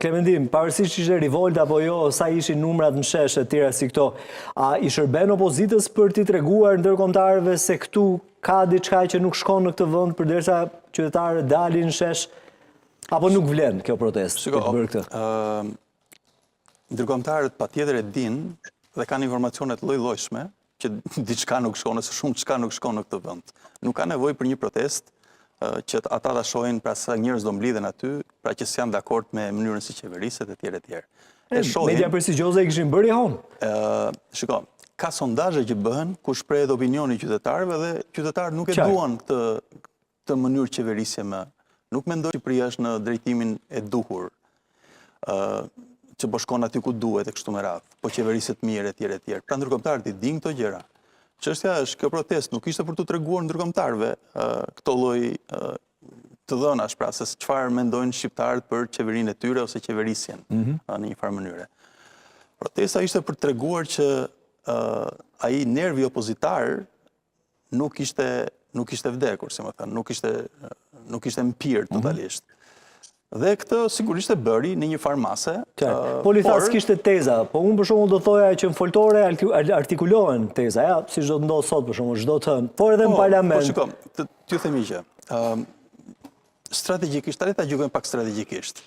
Klementin, pavarësisht që ishte rivolta apo jo, sa ishin numrat në shesh e tjera si këto, a i shërben opozitës për t'i treguar ndërkombëtarëve se këtu ka diçka që nuk shkon në këtë vend përderisa qytetarët dalin në shesh, apo nuk vlen kjo protestë për të bërë këtë? Ndërkombëtarët patjetër e dinë dhe kanë informacione të lloj-llojshme që diçka nuk shkon ose shumë çka nuk shkon në këtë vend. Nuk ka nevojë për një protestë që ata ta shohin pra sa njerëz do mblidhen aty, pra që s'janë dakord me mënyrën si qeveriset e tjerë e tjerë. Media prestigjioze i kishin bërë i hon. Shiko, ka sondazhe që bëhen ku shprehet opinioni i qytetarëve dhe qytetarët nuk e duan këtë mënyrë qeverisje më. Nuk mendoj që Shqipëria është në drejtimin e duhur, që po shkon aty ku duhet e kështu me radhë, po qeveriset mirë e tjerë e tjerë. Pra ndërkombëtarët i dinë këto gjëra. Çështja është kjo protestë nuk ishte për t'u treguar ndërkombëtarëve këto lloj të dhënash, pra se çfarë mendojnë shqiptarët për qeverinë e tyre ose qeverisjen në një farë mënyre. Protesta ishte për të treguar që ai nervi opozitar nuk ishte vdekur, si më thënë, nuk ishte mpir totalisht. Dhe këtë sigurisht e bëri në një farë mase. Poli tha s'kishte teza, po unë për shembull do thoja që në foltore artikulohen teza, ja, siç do të ndodhë sot për shembull, çdo të hënë, por edhe në parlament. Po shikom, t'ju themi që strategjikisht, ta gjykojmë pak strategjikisht.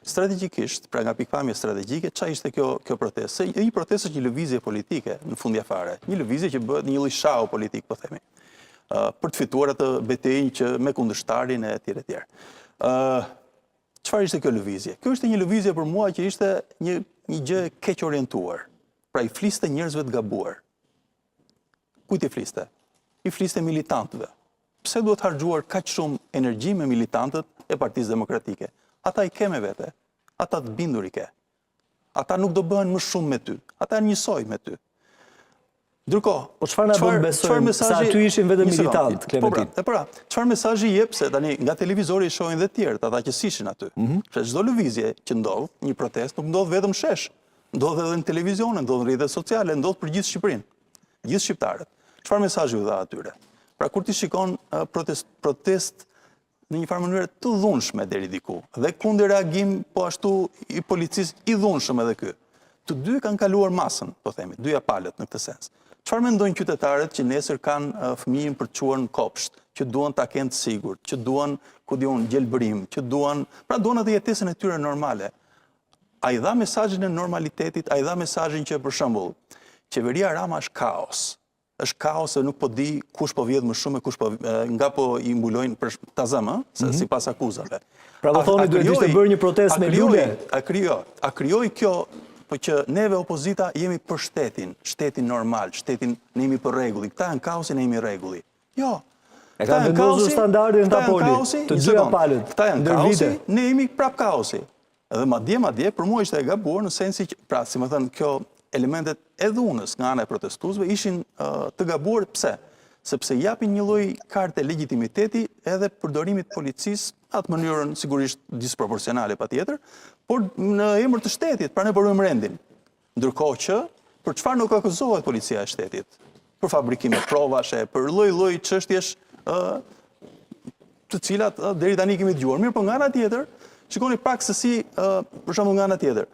Strategjikisht, pra nga pikpamje strategjike, çfarë ishte kjo protestë? Një protestë është një lëvizje politike në fundja fare, një lëvizje që bëhet një lloj shau politik, po themi, për të fituar atë betejën që me kundërshtarin e tjerë e tjerë. Çfarë ishte kjo lëvizje? Kjo ishte një lëvizje për mua që ishte një gjë keq orientuar. Pra i fliste njerëzve të gabuar. Kujt i fliste? I fliste militantëve. Pse duhet harxhuar kaq shumë energji me militantët e Partisë Demokratike? Ata i ke me vete. Ata të bindur i ke. Ata nuk do bëhen më shumë me ty. Ata janë njësoj me ty. Ndërkohë, po çfarë na bën besojmë sa aty ishin vetëm militant, Klementin? Çfarë mesazhi jep se tani nga televizori i shohin dhe të tjerët, ata që ishin aty. Pra çdo lëvizje që ndodh, një protestë nuk ndodh vetëm shesh. Ndodh edhe në televizion, ndodh në rrjetet sociale, ndodh për gjithë Shqipërinë, gjithë shqiptarët. Çfarë mesazhi u dha atyre? Pra kur ti shikon protestë në një farë mënyrë të dhunshme deri diku, dhe kundër reagim po ashtu i policisë i dhunshëm edhe ky. Të dy kanë kaluar masën, po themi, dyja palët në këtë sens. Çfarë mendojnë qytetarët që nesër kanë fëmijën për të çuar në kopsht, që duan ta kenë të sigurt, që duan, ku diun, gjelbërim, që duan atë jetesën e tyre normale. A i dha mesazhin e normalitetit, a i dha mesazhin që për shembull, qeveria Rama është kaos. Është kaos se nuk po di kush po vjedh më shumë e kush po nga po i mbulojnë për tazëm, sipas akuzave. Pra do thoni duhet ishte bërë një protestë me lule. A krijoi kjo po që neve opozita jemi për shtetin normal, shtetin ne jemi për rregulli. Këta janë kaosi, ne jemi rregulli. Jo. E kanë vendosur standardin ta poli, të dyja palët. Këta janë kaosi, ne jemi prap kaosi. Dhe madje për mua ishte e gabuar në sensi që, pra, si më thënë, kjo elementet e dhunës nga ana e protestuesve ishin të gabuar pse? Sepse japin një lloj karte legitimiteti edhe përdorimit policisë atë mënyrën sigurisht disproporcionale patjetër, por në emër të shtetit, pra ne përrojmë rendin. Ndërkohë që për çfarë nuk akuzohet policia e shtetit? Për fabrikime provashe, për lloj-lloj çështjesh të cilat deri tani kemi dëgjuar. Mirë, po nga ana tjetër, shikoni pak se si për shembull nga ana tjetër.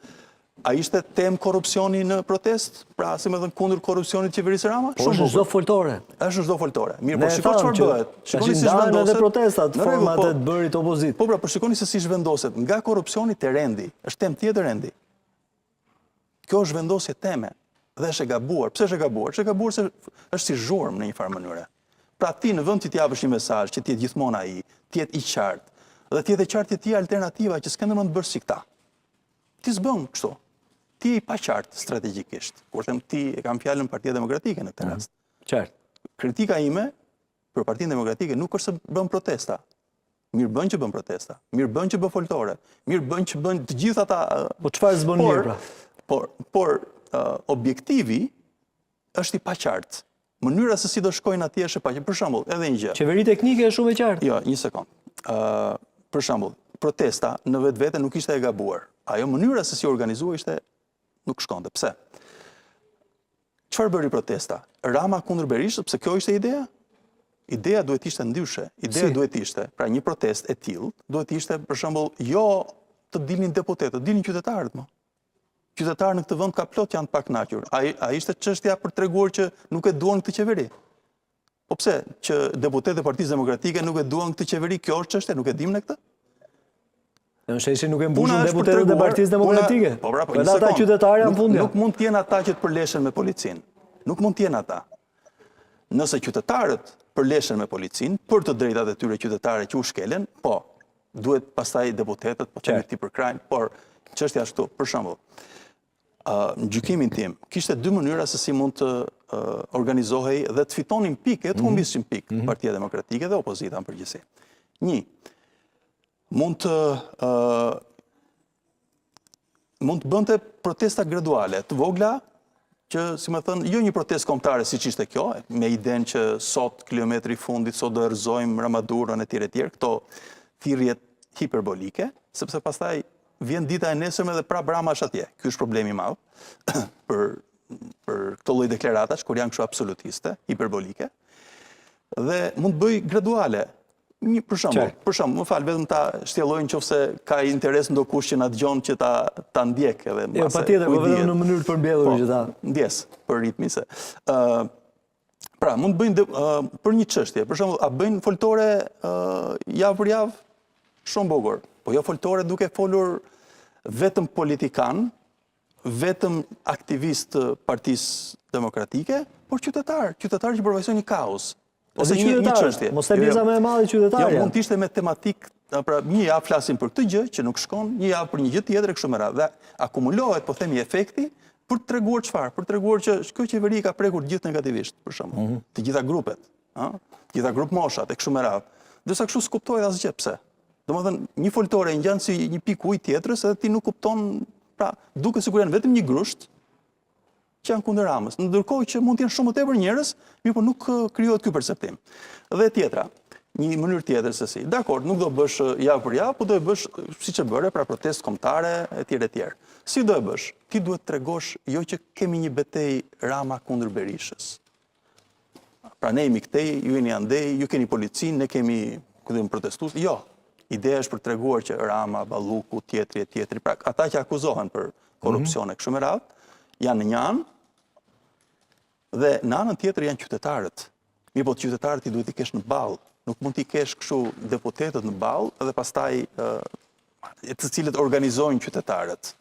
A ishte temë korrupsioni në protestë? Pra, si më thënë, kundër korrupsionit qeverisë Rama? Po është çdo foltore. Është çdo foltore. Mirë, po shikoj çfarë bëhet. Shikoni si zhvendoset edhe protestat, format e të bërit opozitë. Po pra, por shikoni se si zhvendoset nga korrupsioni te rendi. Është temë tjetër rendi. Kjo është vendosje teme dhe është e gabuar. Pse është e gabuar? Është e gabuar se është si zhurmë në një farë mënyre. Pra ti në vend që t'i japësh një mesazh që ti jetë gjithmonë ai, ti jetë i qartë, dhe ti jetë i qartë ti alternativa që s'kan më të bërë si këta. Ti s'bën kështu. Ti i pa qartë strategjikisht. Kur them ti e kam fjalën Partia Demokratike në këtë rast. Qartë. Kritika ime për Partinë Demokratike nuk është se bën protesta. Mirë bën që bën protesta. Mirë bën që bën foltore. Mirë bën që bën të gjithë ata. Po çfarë s'bën mirë pra? Por objektivi është i paqartë. Mënyra se si do shkojnë atje është e paqartë. Për shembull, edhe një gjë. Qeveri teknike është shumë e qartë. Jo, një sekond. Për shembull, protesta në vetvete nuk ishte e gabuar. Ajo mënyra se si organizua ishte nuk shkonte. Pse? Çfarë bëri protesta? Rama kundër Berishës, pse kjo ishte ideja? Ideja duhet ishte ndryshe. Ideja duhet ishte, pra një protestë e tillë, duhet ishte për shembull jo të dilnin deputetët, dilnin qytetarët më. Qytetarët në këtë vend ka plot janë të pakënaqur. A ishte çështja për treguar që nuk e duan këtë qeveri? Po pse që deputetët e Partisë Demokratike nuk e duan këtë qeveri? Kjo është çështja, nuk e dimë ne këtë? Në sheshi nuk e mbushën deputetët e Partisë Demokratike. Po pra, Edhe ata qytetarë janë fundja. Nuk mund të jenë ata që të përleshen me policinë. Nuk mund të jenë ata. Nëse qytetarët përleshen me policinë për të drejtat e tyre qytetare që u shkelen, po, duhet pastaj deputetët po të merrti për krajin, por çështja ashtu, për shembull, në gjykimin tim, kishte dy mënyra se si mund të organizohej dhe të fitonin pikë, të humbishin pikë Partia Demokratike dhe opozita në përgjithësi. Një, mund të bënte protesta graduale, të vogla, që, si më thënë, jo një protestë kombëtare siç ishte kjo, me idenë që sot kilometri i fundit, sot do erëzojmë Ramadurën e tjerë, këto thirrjet hiperbolike, sepse pastaj vjen dita e nesërme dhe prapë Rama është atje. Ky është problemi i madh për këto lloj deklaratash, kur janë kështu absolutiste, hiperbolike, dhe mund të bëj graduale. Për shembull, më fal, vetëm ta shtjelloj nëse ka interes ndokush që na dëgjon që ta ndjek edhe mbase. Jo, patjetër, po vetëm në mënyrë të përmbledhur që ta. Ndjes për ritmin se. Pra, mund të bëjnë për një çështje, për shembull, a bëjnë foltore javë për javë? Shumë bukur. Po jo foltore duke folur vetëm politikan, vetëm aktivist të Partisë Demokratike, por qytetar që përfaqësojnë një kaos. Ose një çështje. Mos e pjesa më e madhe qytetarë. Jo, mund të ishte me tematik, pra një javë flasim për këtë gjë që nuk shkon, një javë për një gjë tjetër e kështu me radhë. Dhe akumulohet, po themi, efekti për të treguar çfarë? Për të treguar që kjo qeveri ka prekur gjithë negativisht, për shembull. Të gjitha grupet, të gjitha grup moshat e kështu me radhë. Ndërsa kështu s'kuptohet asgjë pse. Domethënë, një foltore ngjan si një pikë ujë tjetrës edhe ti nuk kupton, pra, duke sikur janë vetëm një grusht që janë kundër Ramës. Ndërkohë që mund të jenë shumë më tepër njerëz, mirë po nuk krijohet ky perceptim. Dhe tjetra, një mënyrë tjetër se si. Dakor, nuk do bësh javë për javë, po do e bësh siç e bëre, pra protestë kombëtare etj. Si do e bësh? Ti duhet të tregosh jo që kemi një betejë Rama kundër Berishës. Pra ne jemi këtej, ju jeni andej, ju keni policinë, ne kemi protestues. Jo. Ideja është për të treguar që Rama, Balluku, tjetri, pra ata që akuzohen për korrupsion e kështu me radhë, janë në një anë, dhe në anën tjetër janë qytetarët. Mirë po të qytetarët i duhet i kesh në ballë. Nuk mund t'i kesh kështu deputetët në ballë dhe pastaj të cilët organizojnë qytetarët.